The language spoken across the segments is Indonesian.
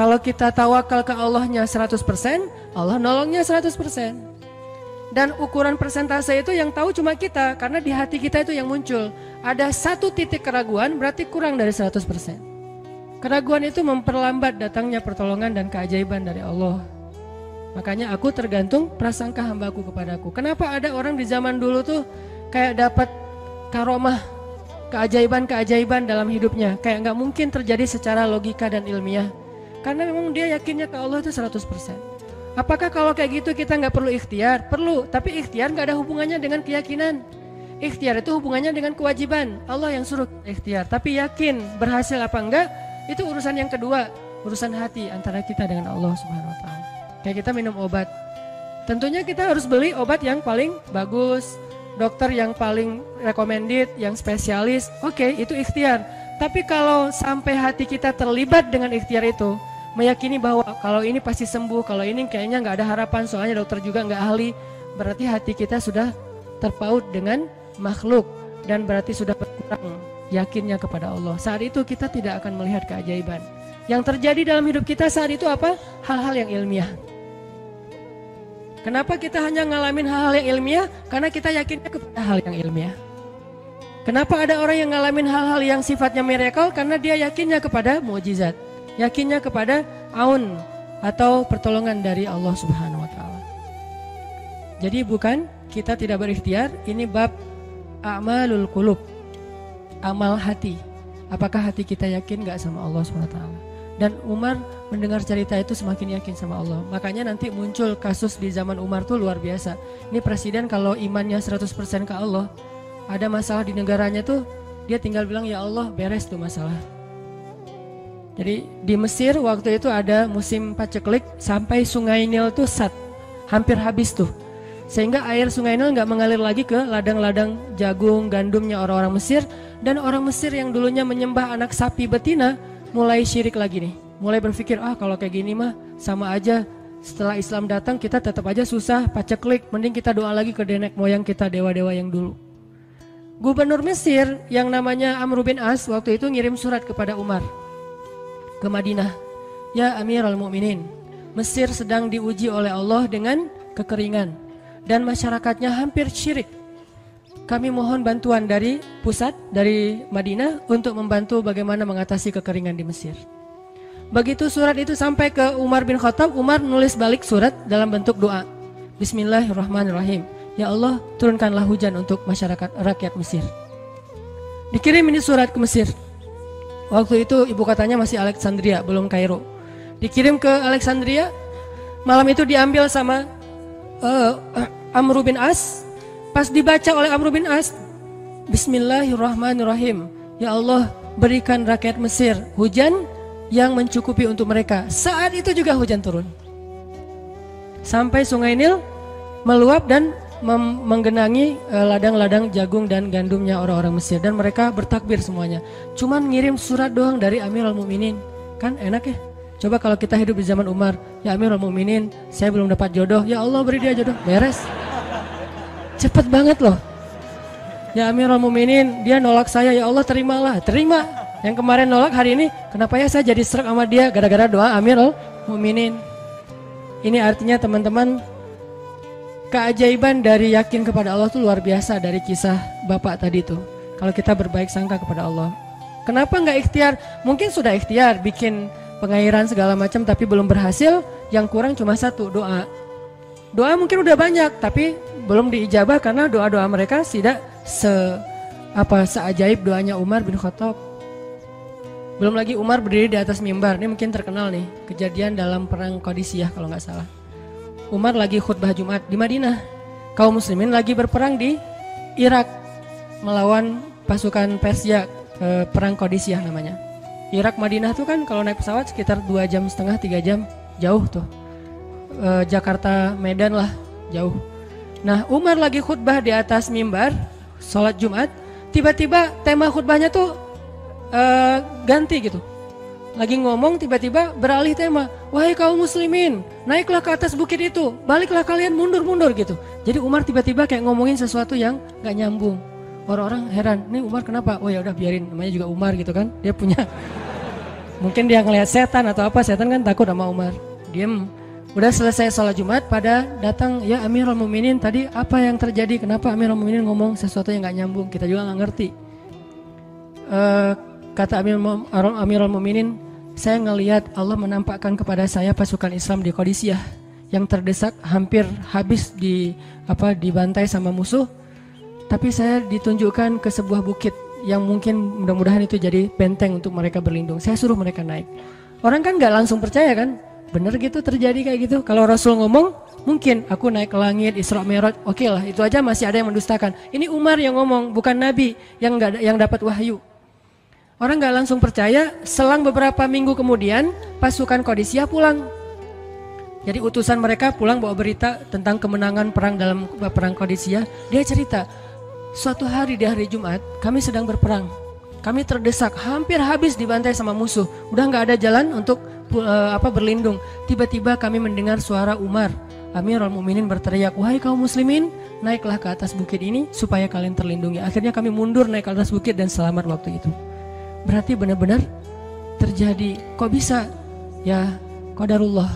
Kalau kita tawakal ke Allahnya 100%, Allah nolongnya 100%. Dan ukuran persentase itu yang tahu cuma kita, karena di hati kita itu yang muncul. Ada satu titik keraguan berarti kurang dari 100%. Keraguan itu memperlambat datangnya pertolongan dan keajaiban dari Allah. Makanya aku tergantung prasangka hambaku kepadaku. Kenapa ada orang di zaman dulu tuh kayak dapat karomah, keajaiban-keajaiban dalam hidupnya. Kayak gak mungkin terjadi secara logika dan ilmiah. Karena memang dia yakinnya ke Allah itu 100%. Apakah kalau kayak gitu kita gak perlu ikhtiar? Perlu, tapi ikhtiar gak ada hubungannya dengan keyakinan. Ikhtiar itu hubungannya dengan kewajiban. Allah yang suruh ikhtiar, tapi yakin berhasil apa enggak, itu urusan yang kedua. Urusan hati antara kita dengan Allah Subhanahu Wa Taala. Kayak kita minum obat, tentunya kita harus beli obat yang paling bagus, dokter yang paling recommended, yang spesialis. Oke, itu ikhtiar. Tapi kalau sampai hati kita terlibat dengan ikhtiar itu, meyakini bahwa kalau ini pasti sembuh, kalau ini kayaknya nggak ada harapan, soalnya dokter juga nggak ahli, berarti hati kita sudah terpaut dengan makhluk dan berarti sudah berkurang yakinnya kepada Allah. Saat itu kita tidak akan melihat keajaiban. Yang terjadi dalam hidup kita saat itu apa? Hal-hal yang ilmiah. Kenapa kita hanya ngalamin hal-hal yang ilmiah? Karena kita yakinnya kepada hal yang ilmiah. Kenapa ada orang yang ngalamin hal-hal yang sifatnya miracle? Karena dia yakinnya kepada mukjizat. Yakinnya kepada aun atau pertolongan dari Allah Subhanahu Wa Taala. Jadi bukan kita tidak berikhtiar, ini bab a'malul qulub, amal hati. Apakah hati kita yakin gak sama Allah Subhanahu Wa Taala? Dan Umar mendengar cerita itu semakin yakin sama Allah. Makanya nanti muncul kasus di zaman Umar tuh luar biasa. Ini presiden kalau imannya 100% ke Allah, ada masalah di negaranya tuh dia tinggal bilang ya Allah beres tuh masalah. Jadi di Mesir waktu itu ada musim paceklik sampai sungai Nil tuh hampir habis tuh. Sehingga air sungai Nil gak mengalir lagi ke ladang-ladang jagung, gandumnya orang-orang Mesir. Dan orang Mesir yang dulunya menyembah anak sapi betina mulai syirik lagi nih. Mulai berpikir kalau kayak gini mah sama aja, setelah Islam datang kita tetap aja susah, paceklik. Mending kita doa lagi ke nenek moyang kita, dewa-dewa yang dulu. Gubernur Mesir yang namanya Amr bin As waktu itu ngirim surat kepada Umar ke Madinah. Ya Amirul Mukminin, Mesir sedang diuji oleh Allah dengan kekeringan dan masyarakatnya hampir syirik. Kami mohon bantuan dari pusat, dari Madinah untuk membantu bagaimana mengatasi kekeringan di Mesir. Begitu surat itu sampai ke Umar bin Khattab, Umar nulis balik surat dalam bentuk doa. Bismillahirrahmanirrahim. Ya Allah, turunkanlah hujan untuk masyarakat rakyat Mesir. Dikirim ini surat ke Mesir. Waktu itu ibu kotanya masih Alexandria, belum Kairo. Dikirim ke Alexandria. Malam itu diambil sama Amr bin As. Pas dibaca oleh Amr bin As, Bismillahirrahmanirrahim. Ya Allah, berikan rakyat Mesir hujan yang mencukupi untuk mereka. Saat itu juga hujan turun. Sampai sungai Nil meluap dan menggenangi ladang-ladang jagung dan gandumnya orang-orang Mesir. Dan mereka bertakbir semuanya. Cuman ngirim surat doang dari Amirul Mukminin. Kan enak ya. Coba kalau kita hidup di zaman Umar. Ya Amirul Mukminin, saya belum dapat jodoh. Ya Allah beri dia jodoh. Beres. Cepet banget loh. Ya Amirul Mukminin, dia nolak saya. Ya Allah terimalah. Terima. Yang kemarin nolak, hari ini kenapa ya saya jadi serak sama dia? Gara-gara doa Amirul Mukminin. Ini artinya teman-teman, keajaiban dari yakin kepada Allah itu luar biasa dari kisah bapak tadi tuh. Kalau kita berbaik sangka kepada Allah. Kenapa nggak ikhtiar? Mungkin sudah ikhtiar bikin pengairan segala macam tapi belum berhasil. Yang kurang cuma satu, doa. Doa mungkin udah banyak tapi belum diijabah karena doa-doa mereka tidak seajaib doanya Umar bin Khattab. Belum lagi Umar berdiri di atas mimbar. Ini mungkin terkenal nih, kejadian dalam perang Qadisiyah kalau nggak salah. Umar lagi khutbah Jumat di Madinah. Kaum muslimin lagi berperang di Irak melawan pasukan Persia, perang Qadisiyah namanya. Irak Madinah tuh kan kalau naik pesawat sekitar 2,5 jam, 3 jam, jauh tuh. Jakarta Medan lah, jauh. Nah, Umar lagi khutbah di atas mimbar, sholat Jumat. Tiba-tiba tema khutbahnya tuh ganti gitu. Lagi ngomong tiba-tiba beralih tema. Wahai kaum muslimin, naiklah ke atas bukit itu, baliklah kalian mundur-mundur gitu. Jadi Umar tiba-tiba kayak ngomongin sesuatu yang gak nyambung. Orang-orang heran, nih Umar kenapa? Oh ya udah biarin, namanya juga Umar gitu kan. Dia punya Mungkin dia ngelihat setan atau apa, setan kan takut sama Umar. Diem. Udah selesai sholat Jumat, pada datang, ya Amirul Mukminin, tadi apa yang terjadi? Kenapa Amirul Mukminin ngomong sesuatu yang nggak nyambung? Kita juga nggak ngerti. Kata Amirul Mukminin, saya ngelihat Allah menampakkan kepada saya pasukan Islam di Qadisiyah yang terdesak, hampir habis dibantai sama musuh. Tapi saya ditunjukkan ke sebuah bukit yang mungkin mudah-mudahan itu jadi benteng untuk mereka berlindung. Saya suruh mereka naik. Orang kan nggak langsung percaya kan? Bener gitu terjadi kayak gitu. Kalau Rasul ngomong, mungkin aku naik ke langit, Isra Mi'raj, oke lah, itu aja masih ada yang mendustakan. Ini Umar yang ngomong, bukan Nabi yang dapat wahyu. Orang nggak langsung percaya. Selang beberapa minggu kemudian, pasukan Qadisiyah pulang. Jadi utusan mereka pulang bawa berita tentang kemenangan perang dalam perang Qadisiyah. Dia cerita, suatu hari di hari Jumat, kami sedang berperang. Kami terdesak, hampir habis dibantai sama musuh. Udah nggak ada jalan untuk berlindung. Tiba-tiba kami mendengar suara Umar. Amirul Mukminin berteriak, wahai kaum muslimin, naiklah ke atas bukit ini supaya kalian terlindungi. Akhirnya kami mundur naik ke atas bukit dan selamat waktu itu. Berarti benar-benar terjadi. Kok bisa? Ya, qadarullah.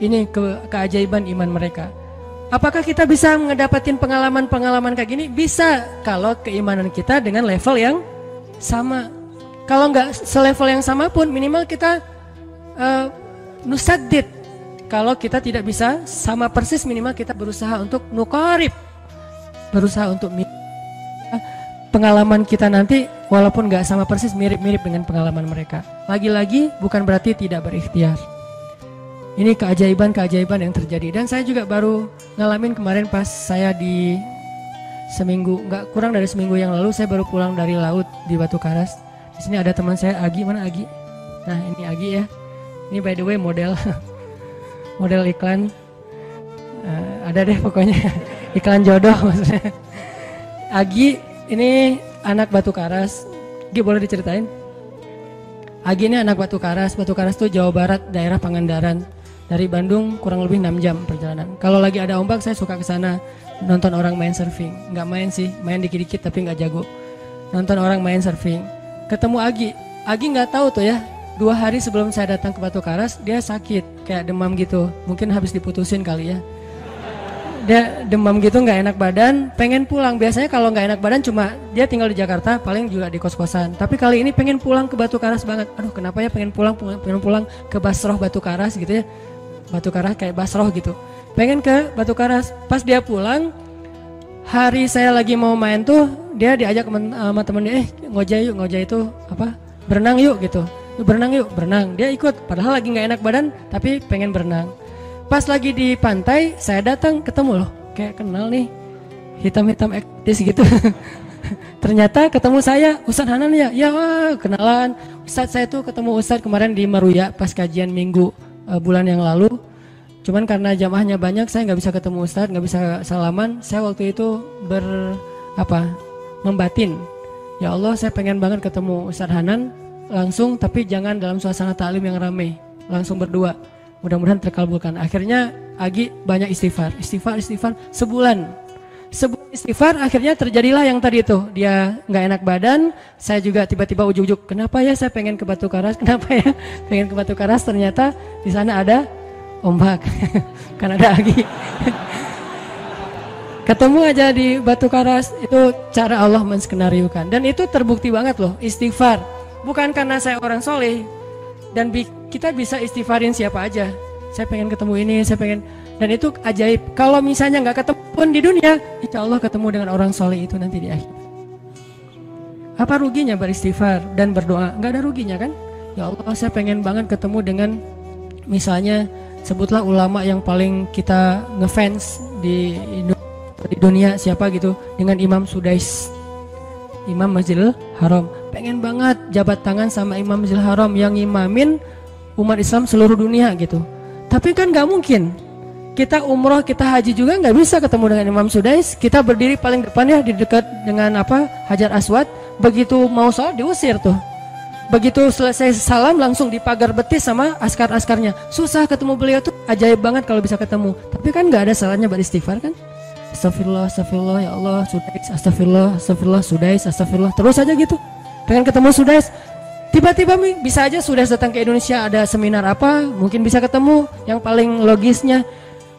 Ini keajaiban iman mereka. Apakah kita bisa ngedapatin pengalaman-pengalaman kayak gini? Bisa, kalau keimanan kita dengan level yang sama. Kalau nggak selevel yang sama pun, minimal kita nusaddid. Kalau kita tidak bisa sama persis, minimal kita berusaha untuk nuqarib, berusaha untuk pengalaman kita nanti walaupun nggak sama persis, mirip-mirip dengan pengalaman mereka. Lagi-lagi bukan berarti tidak berikhtiar. Ini keajaiban-keajaiban yang terjadi. Dan saya juga baru ngalamin kemarin pas saya di seminggu, nggak kurang dari seminggu yang lalu, saya baru pulang dari laut di Batu Karas. Di sini ada teman saya, Agi. Mana Agi? Nah, ini Agi ya. Ini by the way model iklan. Ada deh pokoknya iklan jodoh maksudnya. Agi ini anak Batu Karas. Agi boleh diceritain? Agi ini anak Batu Karas. Batu Karas tuh Jawa Barat, daerah Pangandaran. Dari Bandung kurang lebih 6 jam perjalanan. Kalau lagi ada ombak saya suka ke sana nonton orang main surfing. Nggak main sih, main dikit-dikit tapi nggak jago. Nonton orang main surfing. Ketemu Agi. Agi nggak tahu tuh ya. 2 hari sebelum saya datang ke Batu Karas, dia sakit, kayak demam gitu. Mungkin habis diputusin kali ya. Dia demam gitu, nggak enak badan, pengen pulang. Biasanya kalau nggak enak badan cuma dia tinggal di Jakarta, paling juga di kos-kosan. Tapi kali ini pengen pulang ke Batu Karas banget. Aduh, kenapa ya pengen pulang ke Basroh Batu Karas gitu ya. Batu Karas kayak Basroh gitu. Pengen ke Batu Karas. Pas dia pulang, hari saya lagi mau main tuh, dia diajak sama temen dia, ngojek itu apa? Berenang yuk gitu. Berenang yuk, berenang. Dia ikut, padahal lagi nggak enak badan, tapi pengen berenang. Pas lagi di pantai, saya datang ketemu loh, kayak kenal nih, hitam-hitam ektis gitu. Ternyata ketemu saya, Ustadz Hanan ya, ya kenalan. Ustadz saya tuh ketemu Ustadz kemarin di Meruya pas kajian minggu bulan yang lalu. Cuman karena jamaahnya banyak, saya nggak bisa ketemu Ustadz, nggak bisa salaman. Saya waktu itu membatin, ya Allah saya pengen banget ketemu Ustadz Hanan langsung, tapi jangan dalam suasana ta'lim yang ramai, langsung berdua. Mudah-mudahan terkabulkan. Akhirnya Agi banyak istighfar sebulan istighfar. Akhirnya terjadilah yang tadi itu, dia nggak enak badan. Saya juga tiba-tiba ujuk-ujuk, kenapa ya saya pengen ke Batu Karas, kenapa ya pengen ke Batu Karas. Ternyata di sana ada ombak. Kan ada Agi. Ketemu aja di Batu Karas. Itu cara Allah menskenariokan, dan itu terbukti banget loh. Istighfar bukan karena saya orang soleh, dan kita bisa istighfarin siapa aja. Saya pengen ketemu ini, saya pengen, dan itu ajaib. Kalau misalnya nggak ketemu pun di dunia, insya Allah ketemu dengan orang soleh itu nanti di akhir. Apa ruginya beristighfar dan berdoa? Nggak ada ruginya kan? Ya Allah, saya pengen banget ketemu dengan, misalnya sebutlah ulama yang paling kita ngefans di dunia siapa gitu, dengan Imam Sudais, Imam Masjidil Haram. Pengen banget jabat tangan sama Imam Masjidil Haram yang ngimamin umat Islam seluruh dunia gitu. Tapi kan gak mungkin. Kita umroh, kita haji juga gak bisa ketemu dengan Imam Sudais. Kita berdiri paling depan ya, di dekat dengan Hajar Aswad. Begitu mau sholat diusir tuh. Begitu selesai salam langsung dipagar betis sama askar-askarnya. Susah ketemu beliau tuh, ajaib banget kalau bisa ketemu. Tapi kan gak ada salahnya beristighfar kan. Astagfirullah, astagfirullah, ya Allah, Sudais, astagfirullah, astagfirullah, Sudais, astagfirullah. Terus aja gitu. Pengen ketemu Sudais, Tiba-tiba bisa aja sudah datang ke Indonesia, ada seminar apa, mungkin bisa ketemu yang paling logisnya.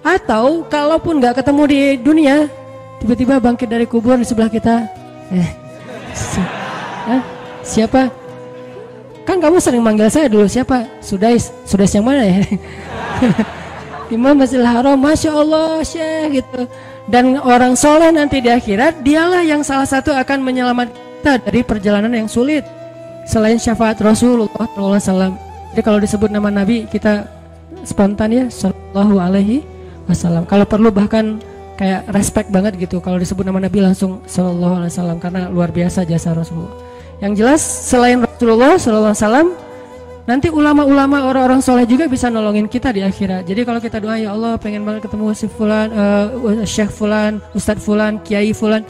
Atau kalaupun nggak ketemu di dunia, tiba-tiba bangkit dari kubur di sebelah kita. Siapa? Kan kamu sering manggil saya dulu, siapa? Sudais yang mana ya? Imam Masjidil Haram, Masya Allah Syekh gitu. Dan orang soleh nanti di akhirat, dialah yang salah satu akan menyelamatkan kita dari perjalanan yang sulit. Selain syafaat Rasulullah SAW. Jadi kalau disebut nama Nabi, kita spontan ya, Sallallahu Alaihi Wasallam. Kalau perlu bahkan kayak respect banget gitu. Kalau disebut nama Nabi langsung Sallallahu Alaihi Wasallam, karena luar biasa jasa Rasulullah. Yang jelas selain Rasulullah Sallallahu Alaihi Wasallam, nanti ulama-ulama orang-orang soleh juga bisa nolongin kita di akhirat. Jadi kalau kita doa, ya Allah pengen banget ketemu si Fulan, Syekh Fulan, Ustadz Fulan, Kiai Fulan.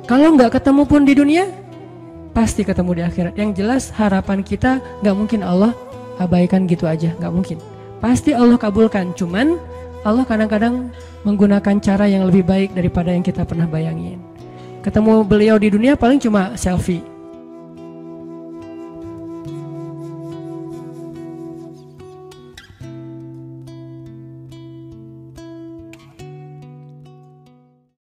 Kalau nggak ketemu pun di dunia, pasti ketemu di akhirat. Yang jelas harapan kita nggak mungkin Allah abaikan gitu aja, nggak mungkin. Pasti Allah kabulkan. Cuman Allah kadang-kadang menggunakan cara yang lebih baik daripada yang kita pernah bayangin. Ketemu beliau di dunia paling cuma selfie.